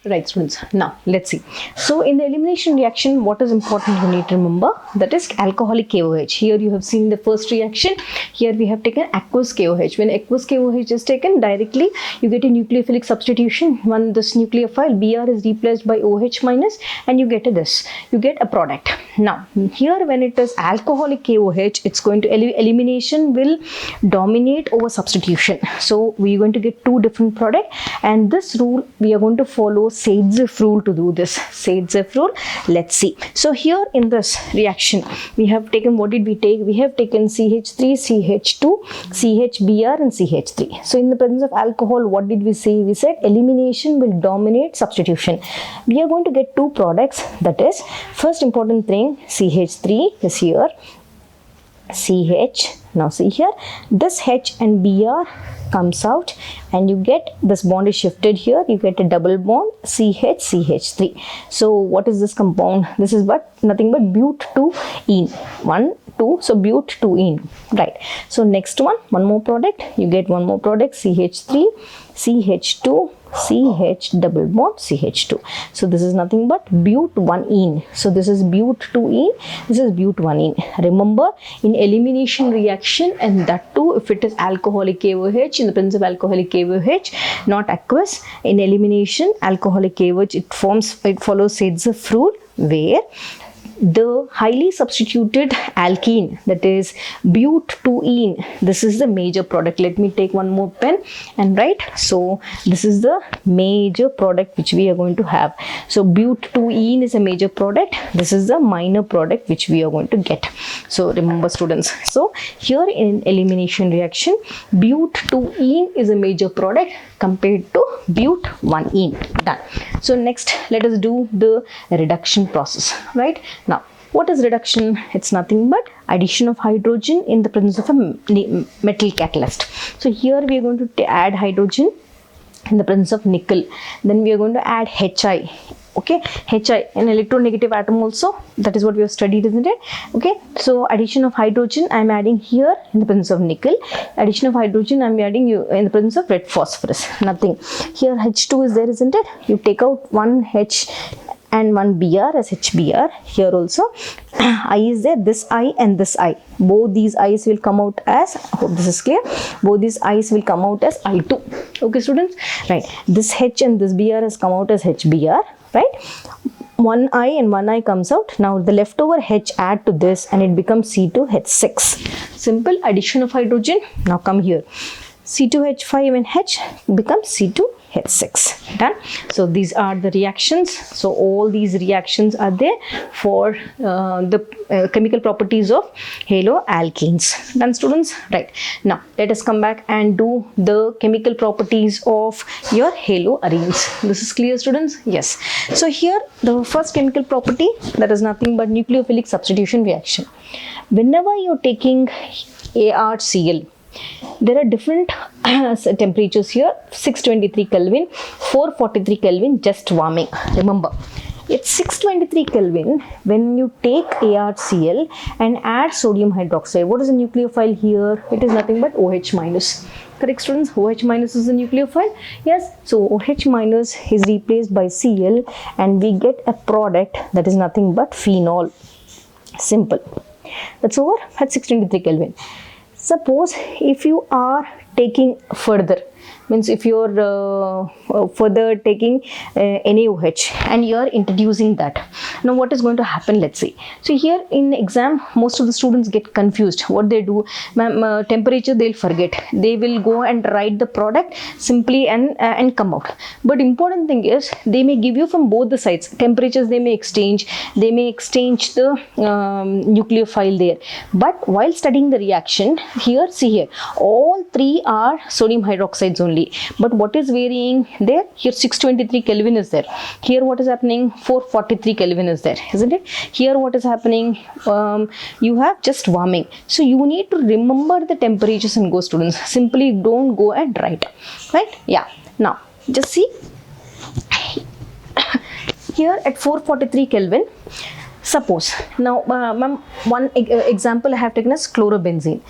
Right, students. Now, let's see. So, in the elimination reaction, what is important you need to remember? That is alcoholic KOH. Here you have seen the first reaction. Here we have taken aqueous KOH. When aqueous KOH is taken, directly you get a nucleophilic substitution. When this nucleophile Br is replaced by OH minus, and you get this. You get a product. Now, here when it is alcoholic KOH, it's going to elimination will dominate over substitution. So, we are going to get two different products, and this rule we are going to follow Saitsev rule to do this. Saitsev rule. Let's see. So here in this reaction, we have taken, what did we take? We have taken CH3, CH2, CHBr and CH3. So in the presence of alcohol, what did we say? We said elimination will dominate substitution. We are going to get two products. That is, first important thing, CH3 is here. CH, now see here, this H and Br comes out, and you get this bond is shifted here, you get a double bond CH3. So what is this compound? This is but nothing but but-2-ene. 1, 2, so but-2-ene, right? So next one more product, you get one more product, CH3, CH2, CH double bond CH2. So this is nothing but but-1-ene. So this is but-2-ene, this is but-1-ene. Remember, in elimination reaction, and that too if it is alcoholic KOH, in the presence of alcoholic KOH, not aqueous, in elimination alcoholic KOH, it follows Saitsev rule, where the highly substituted alkene, that is but-2-ene, this is the major product. Let me take one more pen and write. So this is the major product which we are going to have. So but-2-ene is a major product, this is the minor product which we are going to get. So remember, students, so here in elimination reaction, but-2-ene is a major product compared to but-1-ene. Done. So next, let us do the reduction process, right? Now, what is reduction? It's nothing but addition of hydrogen in the presence of a metal catalyst. So here we are going to add hydrogen in the presence of nickel. Then we are going to add Hi. Okay, Hi, an electronegative atom also. That is what we have studied, isn't it? Okay, so addition of hydrogen I am adding here in the presence of nickel. Addition of hydrogen I am adding in the presence of red phosphorus. Nothing. Here H2 is there, isn't it? You take out one H and one Br as HBr. Here also I is there, this I and this I. Both these I's will come out as, I hope this is clear, both these I's will come out as I2. Okay, students? Right. This H and this Br has come out as HBr. Right, one I and one I comes out. Now the leftover H add to this and it becomes C2H6. Simple addition of hydrogen. Now come here, C2H5 and H becomes C2H6. Done. So these are the reactions. So all these reactions are there for the chemical properties of haloalkenes. Done, students? Right. Now let us come back and do the chemical properties of your haloarenes. This is clear, students? Yes. So here the first chemical property, that is nothing but nucleophilic substitution reaction. Whenever you are taking ArCl, there are different temperatures here, 623 Kelvin, 443 Kelvin, just warming. Remember, it's 623 Kelvin when you take ArCl and add sodium hydroxide. What is the nucleophile here? It is nothing but OH minus. Correct, students? OH minus is the nucleophile. Yes. So OH minus is replaced by Cl and we get a product that is nothing but phenol. Simple. That's over at 623 Kelvin. Suppose if you are taking further, means if you are further taking NaOH and you are introducing that, now what is going to happen? Let's see. So here in exam, most of the students get confused. What they do, temperature they'll forget. They will go and write the product simply and come out. But important thing is, they may give you from both the sides. Temperatures they may exchange. They may exchange the nucleophile there. But while studying the reaction, here, see here, all three are sodium hydroxides only. But what is varying there? Here 623 Kelvin is there. Here what is happening? 443 Kelvin is there, isn't it? Here what is happening? You have just warming. So you need to remember the temperatures and go, students. Simply don't go and write. Right? Yeah. Now just see. Here at 443 Kelvin, suppose, now one example I have taken as chlorobenzene.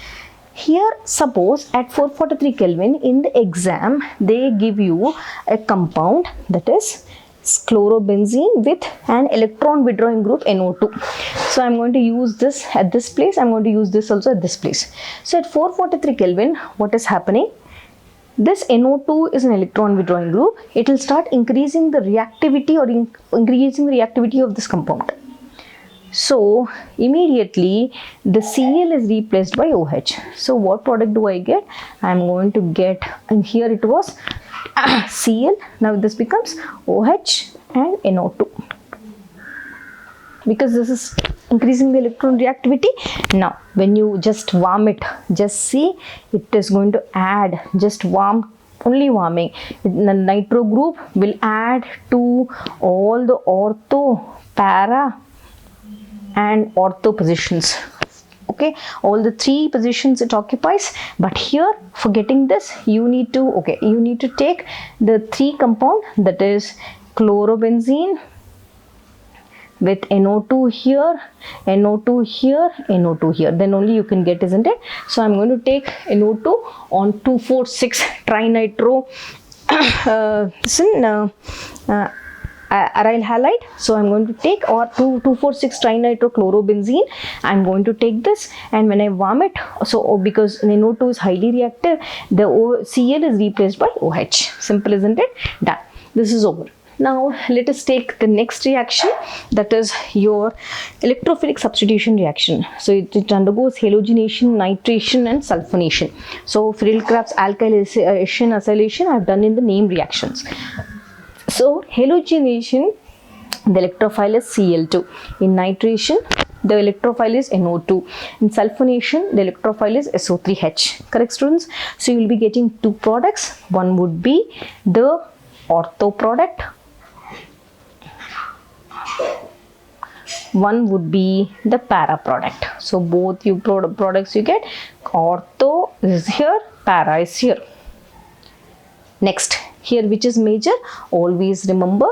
Here, suppose at 443 Kelvin in the exam, they give you a compound that is chlorobenzene with an electron withdrawing group NO2. So I'm going to use this at this place. I'm going to use this also at this place. So at 443 Kelvin, what is happening? This NO2 is an electron withdrawing group. It will start increasing the reactivity or increasing the reactivity of this compound. So immediately the Cl is replaced by OH. So what product do I get? I am going to get, and here it was Cl. Now this becomes OH and NO2, because this is increasing the electron reactivity. Now when you just warm it, just see, it is going to add, just warm, only warming, the nitro group will add to all the ortho, para and ortho positions. Okay, all the three positions it occupies. But here, for getting this, you need to take the three compound, that is chlorobenzene with NO2 here, NO2 here, NO2 here, then only you can get, isn't it? So I'm going to take NO2 on 2,4,6 trinitro aryl halide. So I'm going to take, or 2,4,6 trinitrochlorobenzene. I'm going to take this, and when I warm it, so because NO2 is highly reactive, the Cl is replaced by OH. Simple, isn't it? Done. This is over. Now let us take the next reaction, that is your electrophilic substitution reaction. So it undergoes halogenation, nitration and sulfonation. So Friedel-Crafts alkylation acylation I have done in the name reactions. So halogenation, the electrophile is Cl2. In nitration, the electrophile is NO2. In sulfonation, the electrophile is SO3H. Correct, students? So you will be getting two products. One would be the ortho product. One would be the para product. So both you products you get, ortho is here, para is here. Next, here which is major? Always remember.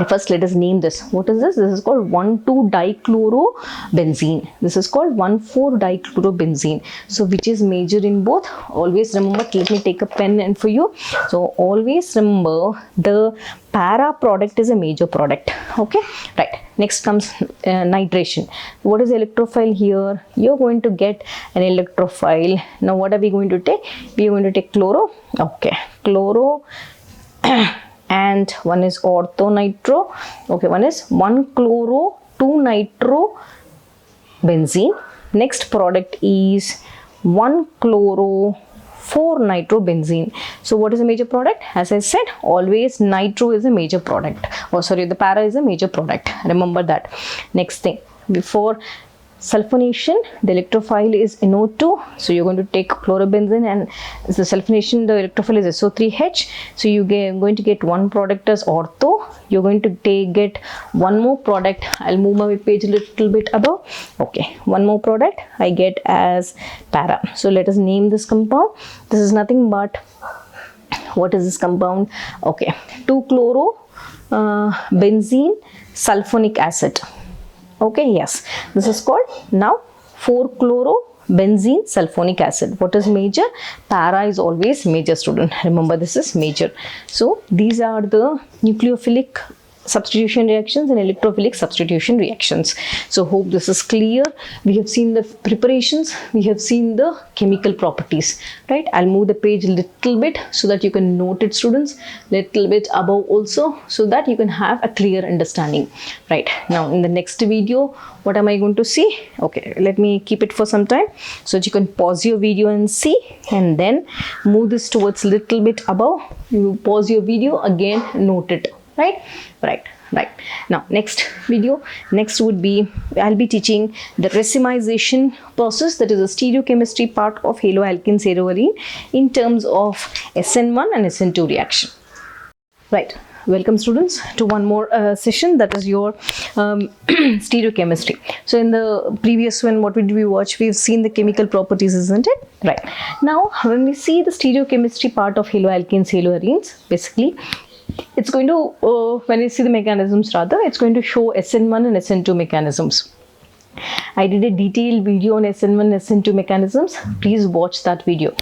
First, let us name this. What is this? This is called 1,2-dichlorobenzene. This is called 1,4-dichlorobenzene. So, which is major in both? Always remember. Let me take a pen and for you. So, always remember the para product is a major product. Okay, right. Next comes nitration. What is electrophile here? You're going to get an electrophile. Now, what are we going to take? We are going to take chloro. Okay, chloro. And one is orthonitro. Okay, one is 1-chloro 2-nitrobenzene. Next product is 1-chloro 4-nitrobenzene. So what is a major product? As I said, always nitro is a major product. Oh, sorry, the para is a major product. Remember that. Next thing, before sulfonation, the electrophile is NO2. So you're going to take chlorobenzene, and the sulfonation, the electrophile is SO3H. So you going to get one product as ortho. You're going to get one more product. I'll move my page a little bit above. Okay, one more product I get as para. So let us name this compound. This is nothing but, what is this compound? Okay, 2-chloro benzene sulfonic acid. Okay, yes, this is called now 4-chlorobenzene sulfonic acid. What is major? Para is always major, student. Remember, this is major. So these are the nucleophilic substitution reactions and electrophilic substitution reactions. So hope this is clear. We have seen the preparations, we have seen the chemical properties, right? I'll move the page a little bit so that you can note it, students, little bit above also, so that you can have a clear understanding. Right, now in the next video, what am I going to see? Okay, let me keep it for some time so that you can pause your video and see, and then move this towards little bit above. You pause your video, again note it. Right. Now next video, next would be, I'll be teaching the racemization process, that is the stereochemistry part of haloalkane cerebrine in terms of SN1 and SN2 reaction. Right. Welcome, students, to one more session, that is your stereochemistry. So in the previous one, what did we watch? We've seen the chemical properties, isn't it? Right. Now when we see the stereochemistry part of haloalkane cerebrines, basically it's going to, when you see the mechanisms rather, it's going to show SN1 and SN2 mechanisms. I did a detailed video on SN1, SN2 mechanisms. Please watch that video.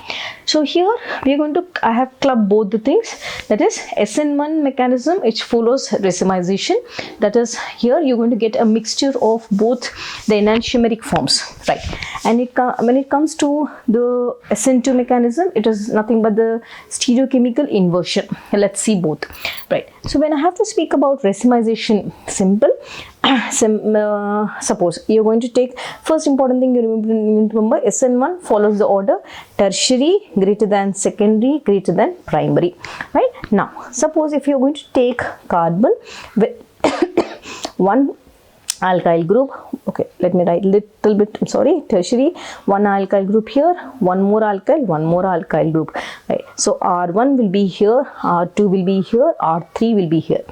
So here we are going to, I have clubbed both the things. That is SN1 mechanism, which follows racemization. That is, here you're going to get a mixture of both the enantiomeric forms, right? And when it comes to the SN2 mechanism, it is nothing but the stereochemical inversion. Let's see both, right? So when I have to speak about racemization, simple. Suppose you're going to take, first important thing you remember, SN1 follows the order tertiary greater than secondary greater than primary, right? Now suppose if you're going to take carbon with one alkyl group, okay, let me write little bit, I'm sorry, tertiary, one alkyl group here, one more alkyl group, right? So R1 will be here, R2 will be here, R3 will be here.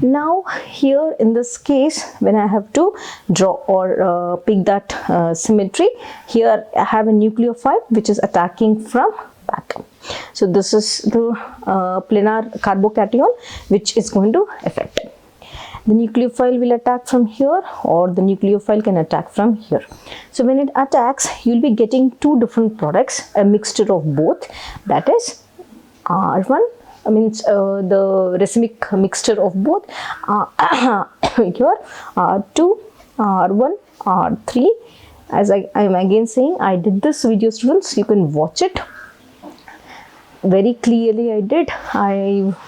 Now here in this case, when I have to draw or pick that symmetry, here I have a nucleophile which is attacking from back. So this is the planar carbocation which is going to affect it. The nucleophile will attack from here, or the nucleophile can attack from here. So when it attacks, you'll be getting two different products, a mixture of both, that is R1, I mean the racemic mixture of both here R2, R1, R3. As I am again saying, I did this video, students, you can watch it very clearly. I did,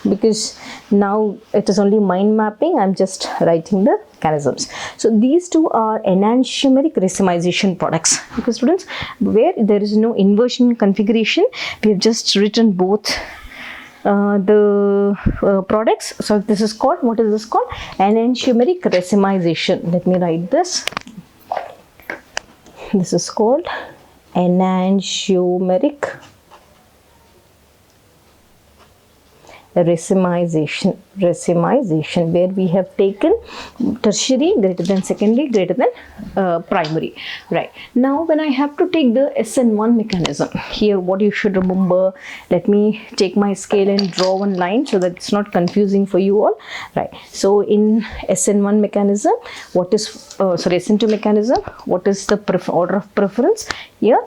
because now it is only mind mapping, I'm just writing the mechanisms. So these two are enantiomeric racemization products, because students, where there is no inversion configuration, we have just written both the products. So this is called, what is this called? Enantiomeric racemization. Let me write this. This is called enantiomeric racemization, where we have taken tertiary greater than secondary greater than primary, right? Now when I have to take the SN1 mechanism, here what you should remember, let me take my scale and draw one line so that it's not confusing for you all, right? So in SN1 mechanism, what is SN2 mechanism, what is the order of preference here?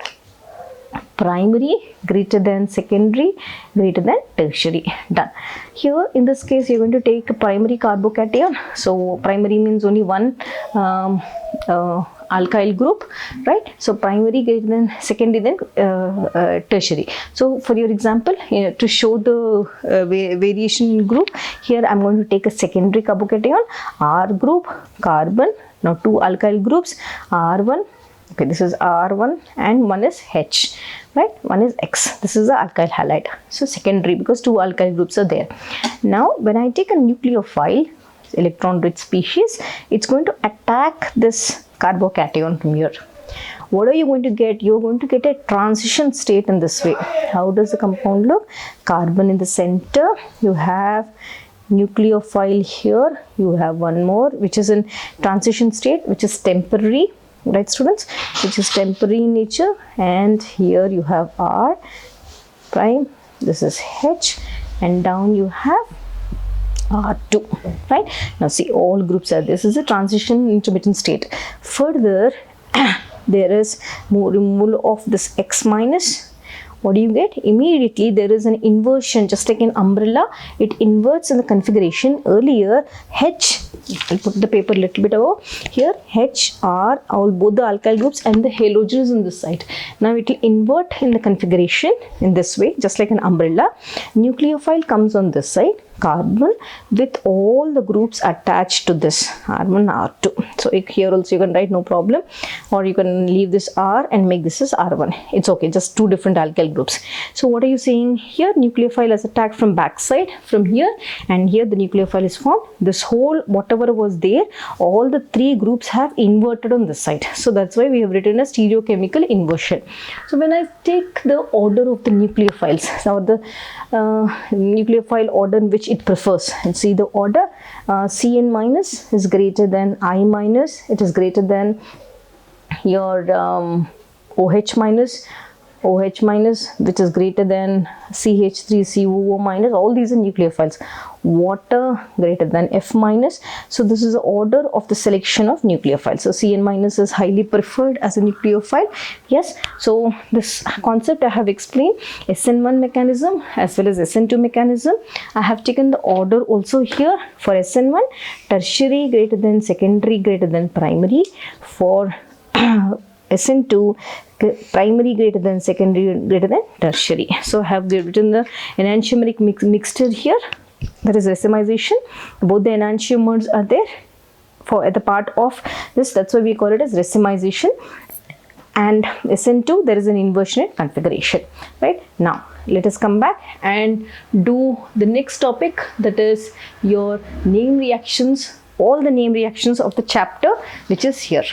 Primary greater than secondary greater than tertiary. Done. Here in this case you're going to take a primary carbocation. So primary means only one alkyl group, right? So primary greater than secondary then tertiary. So for your example, to show the variation in group, here I'm going to take a secondary carbocation, R group, carbon. Now two alkyl groups, R1. Okay, this is R1 and one is H, right? One is X. This is the alkyl halide. So secondary, because two alkyl groups are there. Now when I take a nucleophile, electron rich species, it's going to attack this carbocation from here. What are you going to get? You're going to get a transition state in this way. How does the compound look? Carbon in the center, you have nucleophile here, you have one more which is in transition state, which is temporary, right students, which is temporary in nature, and here you have R prime, this is H, and down you have R2, right? Now see, all groups are, this is a transition intermittent state. Further there is more removal of this X minus. What do you get? Immediately there is an inversion, just like an umbrella, it inverts in the configuration. Earlier H, I'll put the paper a little bit above here, H, R, all both the alkyl groups and the halogens in this side. Now it will invert in the configuration in this way, just like an umbrella. Nucleophile comes on this side, carbon with all the groups attached to this R1, R2. So here also you can write no problem, or you can leave this R and make this as R1. It's okay, just two different alkyl groups. So what are you saying here? Nucleophile is attacked from backside, from here, and here the nucleophile is formed. This whole whatever was there, all the three groups have inverted on this side. So that's why we have written a stereochemical inversion. So when I take the order of the nucleophiles, or the nucleophile order in which it prefers, and see the order, Cn minus is greater than I minus, it is greater than your OH minus, OH minus, which is greater than CH3COO minus. All these are nucleophiles. Water greater than F minus. So this is the order of the selection of nucleophiles. So Cn minus is highly preferred as a nucleophile. Yes, so this concept I have explained, SN1 mechanism as well as SN2 mechanism. I have taken the order also here for SN1, tertiary greater than secondary greater than primary. For SN2, primary greater than secondary greater than tertiary. So I have written the enantiomeric mixture here. That is racemization. Both the enantiomers are there for at the part of this. That's why we call it as racemization. And SN2, there is an inversion configuration. Right now, let us come back and do the next topic, that is your name reactions, all the name reactions of the chapter, which is here.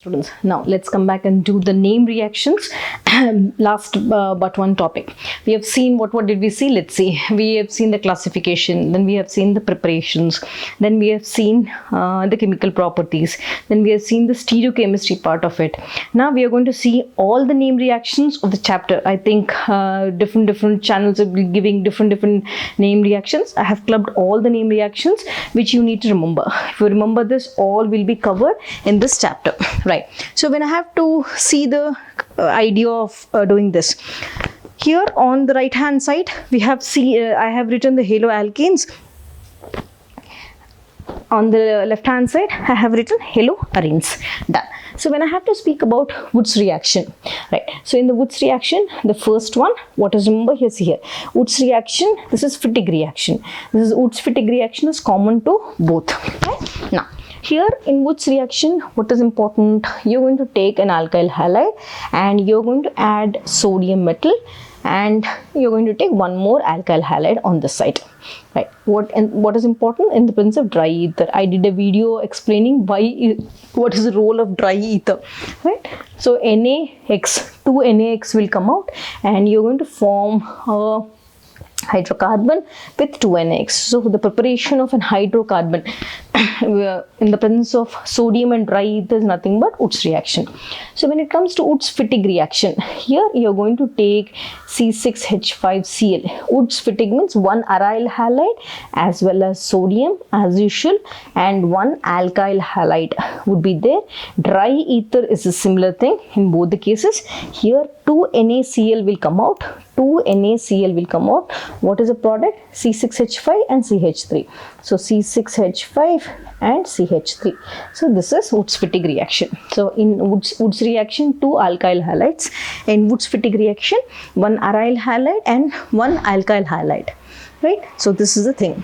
Students, now let's come back and do the name reactions. Last but one topic. We have seen what did we see? Let's see. We have seen the classification, then we have seen the preparations, then we have seen the chemical properties, then we have seen the stereochemistry part of it. Now we are going to see all the name reactions of the chapter. I think different channels will be giving different name reactions. I have clubbed all the name reactions which you need to remember. If you remember this, all will be covered in this chapter. Right. So when I have to see the idea of doing this, here on the right hand side we have I have written the haloalkanes. On the left hand side I have written haloarenes. Done. So when I have to speak about Woods reaction, right? So in the Woods reaction, the first one, what is remember here? See here, Woods reaction. This is Fittig reaction. This is Woods-Fittig reaction is common to both. Right? Now, here in Woods reaction, what is important? You're going to take an alkyl halide and you're going to add sodium metal, and you're going to take one more alkyl halide on this side. Right. What is important in the presence of dry ether? I did a video explaining what is the role of dry ether. Right. So NaX, 2 NaX will come out, and you're going to form a hydrocarbon with 2 NaX. So the preparation of an hydrocarbon in the presence of sodium and dry ether is nothing but Woods reaction. So when it comes to Woods-Fittig reaction, here you're going to take C6H5Cl. Woods-Fittig means one aryl halide as well as sodium as usual, and one alkyl halide would be there. Dry ether is a similar thing in both the cases. Here 2 NaCl will come out. 2 NaCl will come out. What is the product? C6H5 and CH3. So C6H5 and CH3. So this is Woods-Fittig reaction. So in Woods reaction, 2 alkyl halides. In Woods-Fittig reaction, 1 aryl halide and 1 alkyl halide. Right? So this is the thing.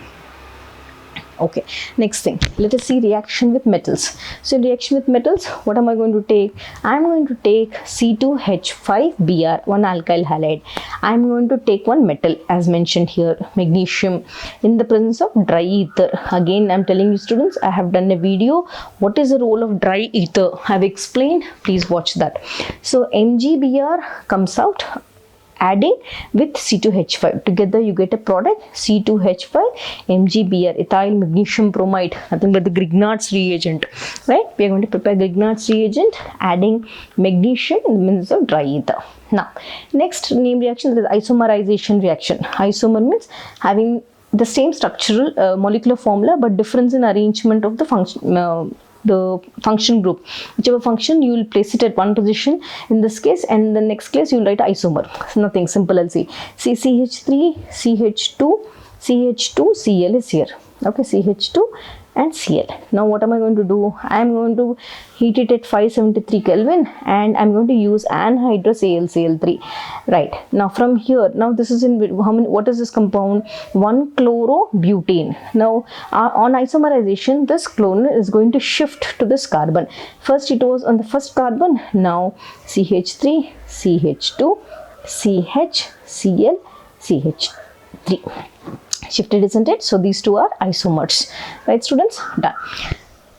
Okay, next thing, let us see reaction with metals. So in reaction with metals, what am I going to take? I am going to take C2H5Br, one alkyl halide. I am going to take one metal as mentioned here, magnesium, in the presence of dry ether. Again, I am telling you students, I have done a video. What is the role of dry ether? I have explained. Please watch that. So MgBr comes out, adding with C2H5. Together you get a product C2H5 MgBr, ethyl magnesium bromide, nothing but the Grignard's reagent. Right? We are going to prepare Grignard's reagent, adding magnesium in the presence of dry ether. Now, next name reaction is isomerization reaction. Isomer means having the same structural molecular formula but difference in arrangement of the function group. Whichever function, you will place it at one position in this case, and in the next case you will write isomer. It's nothing, simple. I'll see. CH3, CH2, CH2, Cl is here. Okay, CH2 and Cl. Now what am I going to do? I am going to heat it at 573 Kelvin and I am going to use anhydrous AlCl3. Right. Now from here, now this is in how many, what is this compound? 1-chlorobutane. Now on isomerization, this chlorine is going to shift to this carbon. First it was on the first carbon, now CH3, CH2, CH, Cl, CH3. Shifted, isn't it? So these two are isomers. Right, students? Done.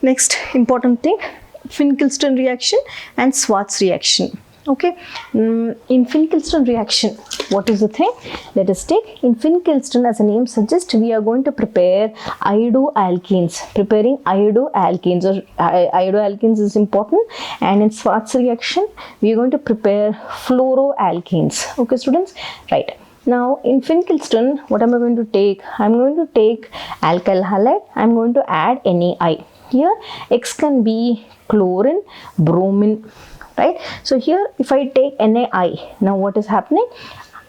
Next important thing, Finkelstein reaction and Schwarz reaction. Okay, in Finkelstein reaction, what is the thing? Let us take, in Finckelstein, as the name suggests, we are going to prepare iodoalkenes. Preparing iodoalkenes, or iodoalkenes is important. And in Schwarz reaction, we are going to prepare fluoroalkenes. Okay, students? Right. Now, in Finckelstein, what am I going to take? I'm going to take alkyl halide. I'm going to add NaI. Here, X can be chlorine, bromine, right? So here, if I take NaI, now what is happening?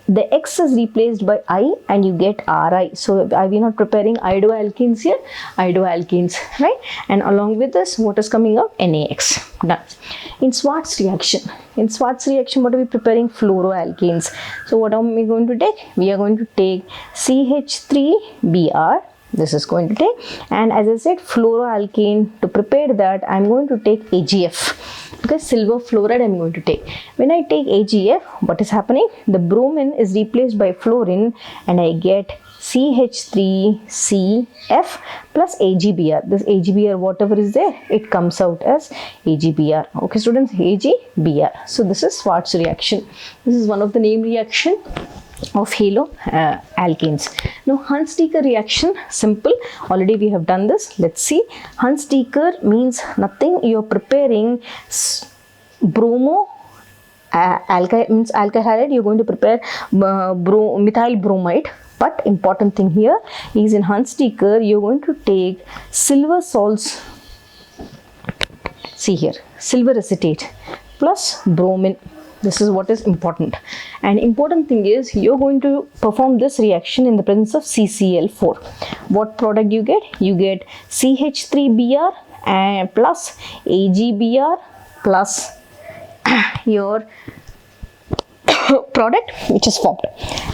The X is replaced by I and you get Ri. So are we not preparing iodoalkenes here? Iodoalkenes, right? And along with this, what is coming up? NaX. Done. In Schwarz reaction, what are we preparing? Fluoroalkenes. So what are we going to take? We are going to take CH3Br. This is going to take, and as I said, fluoroalkene. To prepare that, I'm going to take AgF, because silver fluoride I'm going to take. When I take AgF, what is happening? The bromine is replaced by fluorine and I get CH3CF plus AgBr. This AgBr, whatever is there, it comes out as AgBr. Okay, students, AgBr. So this is Schwarz reaction. This is one of the name reaction of haloalkenes. Now, Hunt-Stecker reaction, simple. Already we have done this. Let's see. Hunt-Stecker means nothing. You are preparing bromo. Alkyl means alkyl halide. You are going to prepare methyl bromide. But important thing here is, in Hunt-Stecker, you are going to take silver salts. See here, silver acetate plus bromine. This is what is important. And important thing is, you're going to perform this reaction in the presence of CCl4. What product you get? You get CH3Br and plus AgBr plus your product which is formed.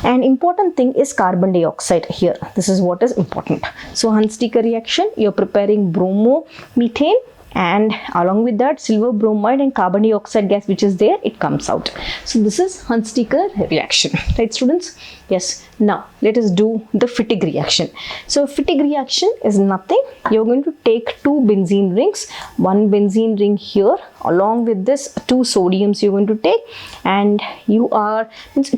And important thing is carbon dioxide here. This is what is important. So Hunt-Stecker reaction, you're preparing bromomethane, and along with that, silver bromide and carbon dioxide gas which is there, it comes out. So this is Hunt-Stecker reaction, right students? Yes. Now let us do the Fittig reaction. So Fittig reaction is nothing. You're going to take two benzene rings, one benzene ring here, along with this two sodiums you're going to take, and you are,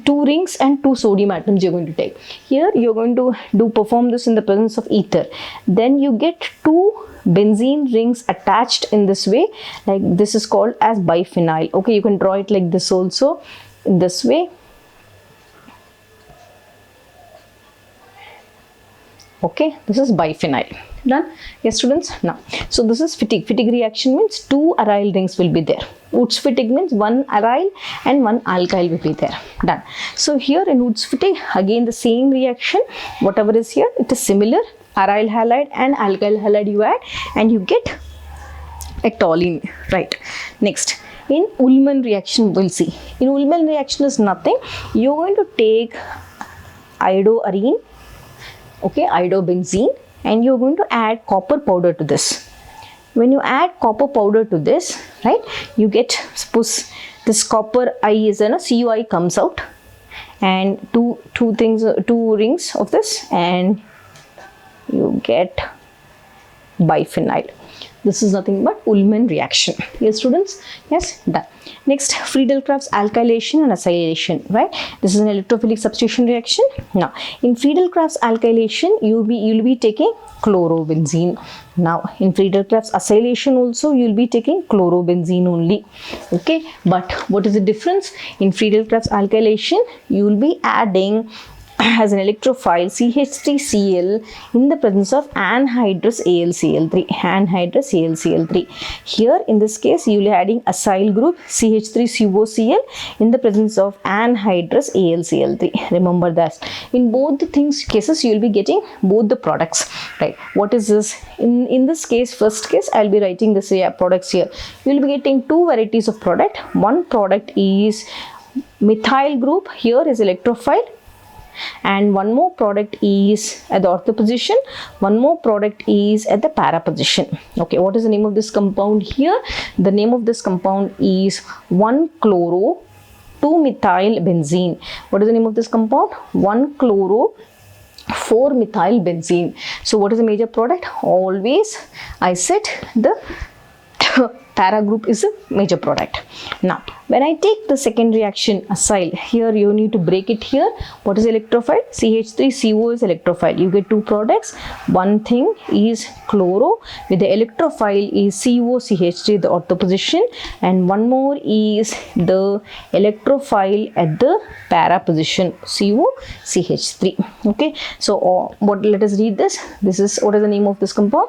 two rings and two sodium atoms you're going to take. Here you're going to perform this in the presence of ether. Then you get two benzene rings attached in this way, like this is called as biphenyl. Okay, you can draw it like this also, in this way. Okay, this is biphenyl. Done? Yes, students. Now, so this is Fittig. Fittig reaction means two aryl rings will be there. Wurtz-Fittig means one aryl and one alkyl will be there. Done. So here in Wurtz-Fittig, again the same reaction. Whatever is here, it is similar. Aryl halide and alkyl halide you add, and you get a toluene. Right. Next, in Ullmann reaction, we'll see. In Ullmann reaction is nothing. You're going to take iodoarene, okay, iodobenzene, and you're going to add copper powder to this. When you add copper powder to this, right, you get, suppose this copper I is a CuI comes out, and two rings of this, and you get biphenyl. This is nothing but Ullmann reaction. Yes, students? Yes, done. Next, Friedel-Crafts alkylation and acylation, right? This is an electrophilic substitution reaction. Now, in Friedel-Crafts alkylation, you'll be taking chlorobenzene. Now, in Friedel-Crafts acylation also, you'll be taking chlorobenzene only. Okay, but what is the difference? In Friedel-Crafts alkylation, you'll be adding as an electrophile CH3Cl in the presence of anhydrous AlCl3. Anhydrous AlCl3. Here in this case you will be adding acyl group CH3COCl in the presence of anhydrous AlCl3. Remember that. In both the cases you will be getting both the products. Right. What is this? In this case, first case, I will be writing this products here. You will be getting two varieties of product. One product is methyl group. Here is electrophile. And one more product is at the ortho position, one more product is at the para position. Okay, what is the name of this compound here? The name of this compound is 1-chloro-2-methyl-benzene. What is the name of this compound? 1-chloro-4-methyl-benzene. So what is the major product? Always I said the para group is a major product. Now, when I take the second reaction acyl, here you need to break it here. What is electrophile? CH3CO is electrophile. You get two products. One thing is chloro with the electrophile is COCH3, the ortho position, and one more is the electrophile at the para position, COCH3. Okay, so let us read this. This is, what is the name of this compound?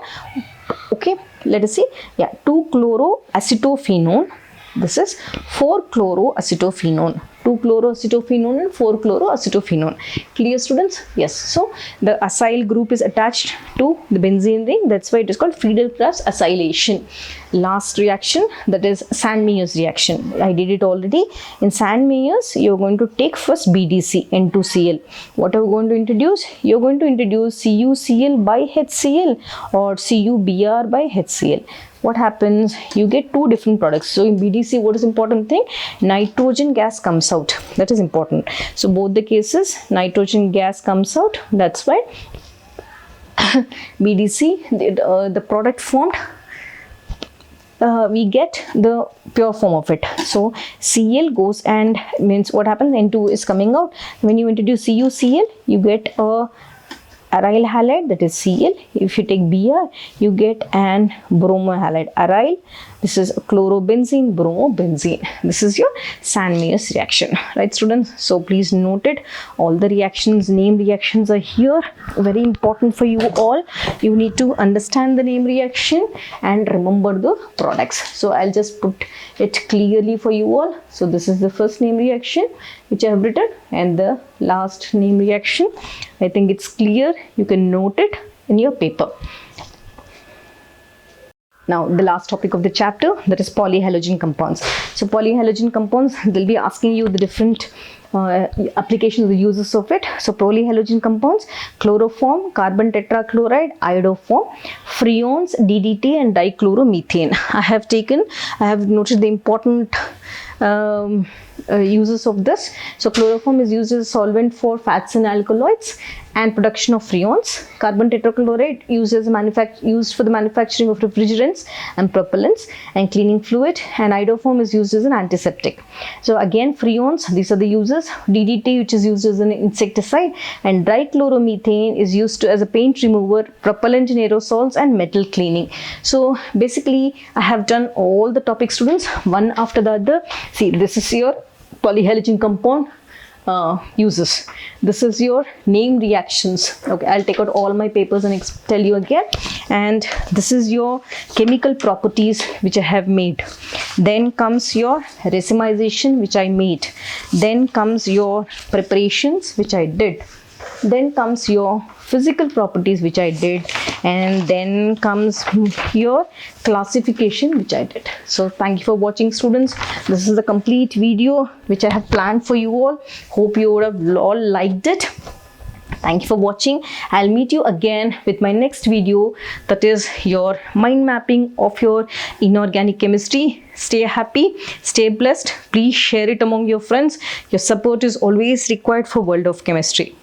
Okay, let us see. Yeah, 2-chloroacetophenone. This is 4-chloroacetophenone. 2-chloroacetophenone and 4-chloroacetophenone. Clear, students? Yes. So the acyl group is attached to the benzene ring. That's why it is called Friedel-Crafts acylation. Last reaction, that is Sand-Meyer's reaction. I did it already. In Sand-Meyer's, you're going to take first BDC, N2Cl. What are we going to introduce? You're going to introduce CuCl by HCl or CuBr by HCl. What happens? You get two different products. So in BDC, what is important thing? Nitrogen gas comes out. That is important. So both the cases, nitrogen gas comes out. That's why BDC, the product formed, we get the pure form of it. So Cl goes and means what happens? N2 is coming out. When you introduce CuCl, you get a aryl halide, that is Cl. If you take Br, you get an bromohalide, aryl. This is chlorobenzene, bromobenzene. This is your Sand-Meyer's reaction, right, students? So please note it. All the reactions, name reactions are here. Very important for you all. You need to understand the name reaction and remember the products. So I'll just put it clearly for you all. So this is the first name reaction which I have written, and the last name reaction. I think it's clear. You can note it in your paper. Now, the last topic of the chapter, that is polyhalogen compounds. So polyhalogen compounds, they'll be asking you the different applications, the uses of it. So polyhalogen compounds: chloroform, carbon tetrachloride, iodoform, freons, DDT, and dichloromethane. I have noted the important uses of this. So chloroform is used as a solvent for fats and alkaloids and production of freons. Carbon tetrachloride used for the manufacturing of refrigerants and propellants and cleaning fluid, and iodoform is used as an antiseptic. So again, freons, these are the uses. DDT, which is used as an insecticide, and dichloromethane is used as a paint remover, propellant in aerosols, and metal cleaning. So basically, I have done all the topic, students, one after the other. See, this is your polyhalogen compound uses. This is your name reactions. Okay, I'll take out all my papers and tell you again. And this is your chemical properties which I have made. Then comes your racemization which I made. Then comes your preparations which I did. Then comes your physical properties which I did, and then comes your classification which I did. So thank you for watching, students. This is the complete video which I have planned for you all. Hope you would have all liked it. Thank you for watching. I'll meet you again with my next video, that is your mind mapping of your inorganic chemistry. Stay happy, stay blessed. Please share it among your friends. Your support is always required for World of Chemistry.